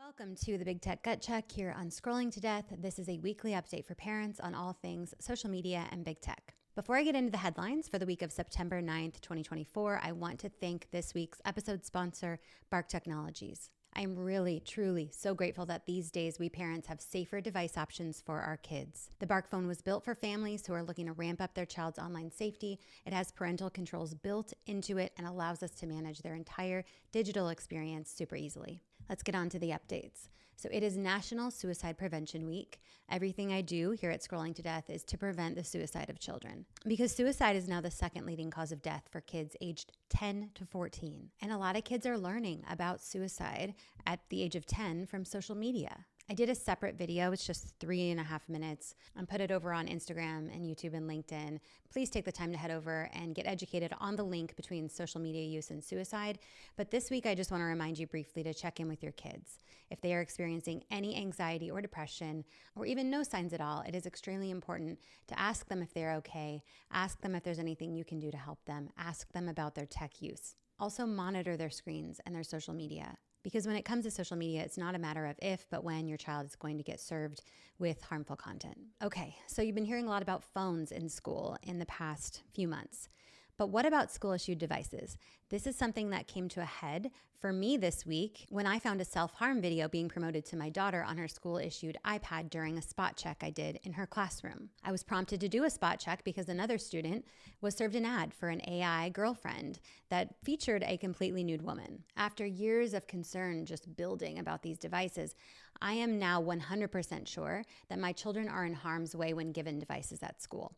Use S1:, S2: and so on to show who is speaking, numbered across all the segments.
S1: Welcome to the Big Tech Gut Check here on Scrolling to Death. This is a weekly update for parents on all things social media and big tech. Before I get into the headlines for the week of September 9th, 2024, I want to thank this week's episode sponsor, Bark Technologies. I'm really, truly so grateful that these days we parents have safer device options for our kids. The Bark phone was built for families who are looking to ramp up their child's online safety. It has parental controls built into it and allows us to manage their entire digital experience super easily. Let's get on to the updates. So it is National Suicide Prevention Week. Everything I do here at Scrolling to Death is to prevent the suicide of children, because suicide is now the second leading cause of death for kids aged 10 to 14. And a lot of kids are learning about suicide at the age of 10 from social media. I did a separate video. It's just 3.5 minutes. I put it over on Instagram and YouTube and LinkedIn. Please take the time to head over and get educated on the link between social media use and suicide. But this week, I just want to remind you briefly to check in with your kids. If they are experiencing any anxiety or depression, or even no signs at all, it is extremely important to ask them if they're okay. Ask them if there's anything you can do to help them. Ask them about their tech use. Also monitor their screens and their social media. Because when it comes to social media, it's not a matter of if, but when your child is going to get served with harmful content. Okay, so you've been hearing a lot about phones in school in the past few months. But what about school-issued devices? This is something that came to a head for me this week when I found a self-harm video being promoted to my daughter on her school-issued iPad during a spot check I did in her classroom. I was prompted to do a spot check because another student was served an ad for an AI girlfriend that featured a completely nude woman. After years of concern just building about these devices, I am now 100% sure that my children are in harm's way when given devices at school.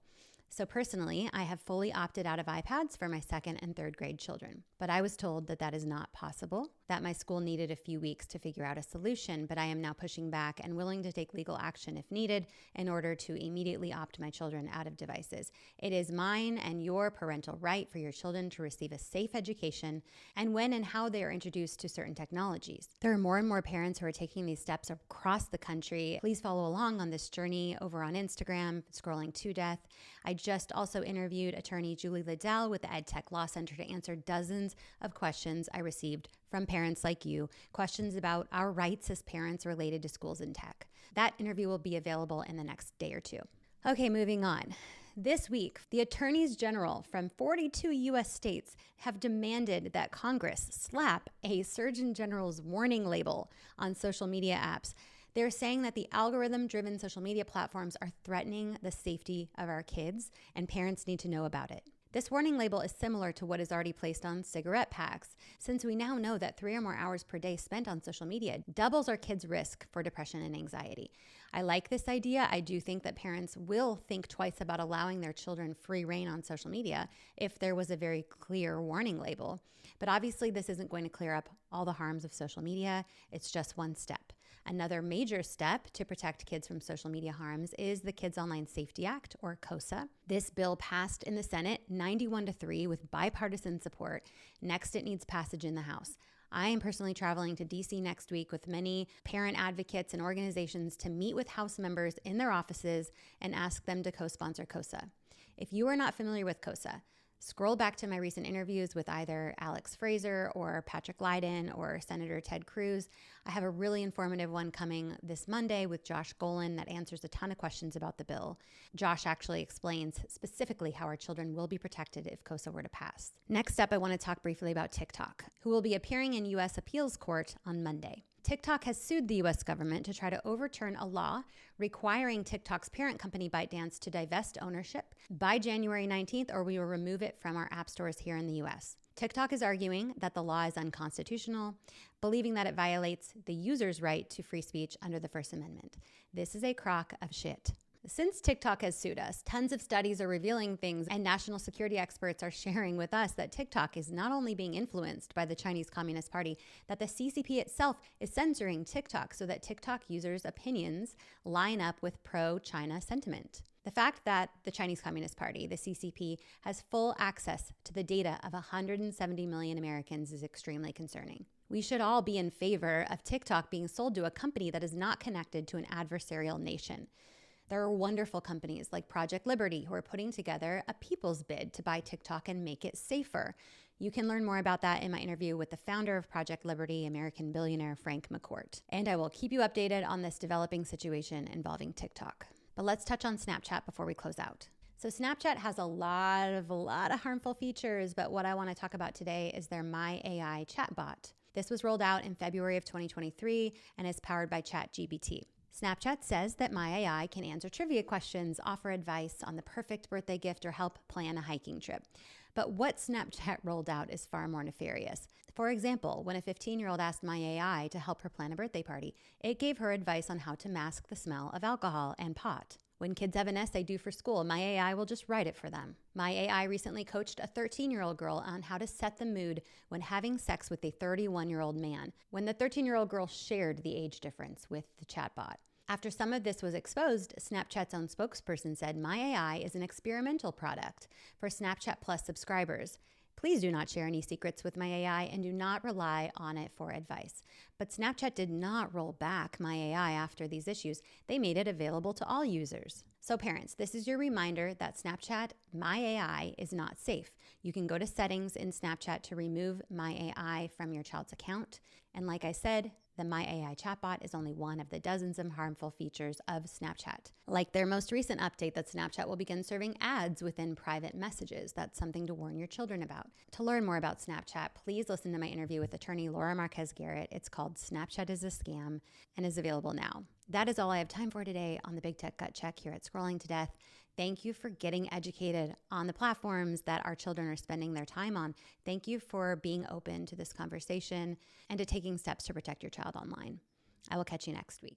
S1: So personally, I have fully opted out of iPads for my second and third grade children. But I was told that that is not possible, that my school needed a few weeks to figure out a solution, but I am now pushing back and willing to take legal action if needed in order to immediately opt my children out of devices. It is mine and your parental right for your children to receive a safe education and when and how they are introduced to certain technologies. There are more and more parents who are taking these steps across the country. Please follow along on this journey over on Instagram, Scrolling to Death. I just also interviewed attorney Julie Liddell with the EdTech Law Center to answer dozens of questions I received from parents like you, questions about our rights as parents related to schools and tech. That interview will be available in the next day or two. Okay, moving on. This week, the attorneys general from 42 U.S. states have demanded that Congress slap a Surgeon General's warning label on social media apps. They're saying that the algorithm-driven social media platforms are threatening the safety of our kids, and parents need to know about it. This warning label is similar to what is already placed on cigarette packs, since we now know that 3 or more hours per day spent on social media doubles our kids' risk for depression and anxiety. I like this idea. I do think that parents will think twice about allowing their children free reign on social media if there was a very clear warning label. But obviously, this isn't going to clear up all the harms of social media. It's just one step. Another major step to protect kids from social media harms is the Kids Online Safety Act, or KOSA. This bill passed in the Senate 91-3 with bipartisan support. Next, it needs passage in the House. I am personally traveling to DC next week with many parent advocates and organizations to meet with House members in their offices and ask them to co-sponsor KOSA. If you are not familiar with KOSA, scroll back to my recent interviews with either Alex Fraser or Patrick Leiden or Senator Ted Cruz. I have a really informative one coming this Monday with Josh Golan that answers a ton of questions about the bill. Josh actually explains specifically how our children will be protected if KOSA were to pass. Next up, I want to talk briefly about TikTok, who will be appearing in U.S. appeals court on Monday. TikTok has sued the U.S. government to try to overturn a law requiring TikTok's parent company ByteDance to divest ownership by January 19th, or we will remove it from our app stores here in the U.S. TikTok is arguing that the law is unconstitutional, believing that it violates the user's right to free speech under the First Amendment. This is a crock of shit. Since TikTok has sued us, tons of studies are revealing things, and national security experts are sharing with us that TikTok is not only being influenced by the Chinese Communist Party, that the CCP itself is censoring TikTok so that TikTok users' opinions line up with pro-China sentiment. The fact that the Chinese Communist Party, the CCP, has full access to the data of 170 million Americans is extremely concerning. We should all be in favor of TikTok being sold to a company that is not connected to an adversarial nation. There are wonderful companies like Project Liberty who are putting together a people's bid to buy TikTok and make it safer. You can learn more about that in my interview with the founder of Project Liberty, American billionaire Frank McCourt. And I will keep you updated on this developing situation involving TikTok. But let's touch on Snapchat before we close out. So Snapchat has a lot of harmful features, but what I want to talk about today is their My AI chatbot. This was rolled out in February of 2023 and is powered by ChatGPT. Snapchat says that My AI can answer trivia questions, offer advice on the perfect birthday gift, or help plan a hiking trip. But what Snapchat rolled out is far more nefarious. For example, when a 15-year-old asked My AI to help her plan a birthday party, it gave her advice on how to mask the smell of alcohol and pot. When kids have an essay due for school, My AI will just write it for them. My AI recently coached a 13-year-old girl on how to set the mood when having sex with a 31-year-old man, when the 13-year-old girl shared the age difference with the chatbot. After some of this was exposed, Snapchat's own spokesperson said My AI is an experimental product for Snapchat Plus subscribers. Please do not share any secrets with My AI and do not rely on it for advice. But Snapchat did not roll back My AI after these issues. They made it available to all users. So parents, this is your reminder that Snapchat My AI is not safe. You can go to settings in Snapchat to remove My AI from your child's account. And like I said, the My AI chatbot is only one of the dozens of harmful features of Snapchat. Like their most recent update that Snapchat will begin serving ads within private messages. That's something to warn your children about. To learn more about Snapchat, please listen to my interview with attorney Laura Marquez Garrett. It's called Snapchat is a Scam and is available now. That is all I have time for today on the Big Tech Gut Check here at Scrolling to Death. Thank you for getting educated on the platforms that our children are spending their time on. Thank you for being open to this conversation and to taking steps to protect your child online. I will catch you next week.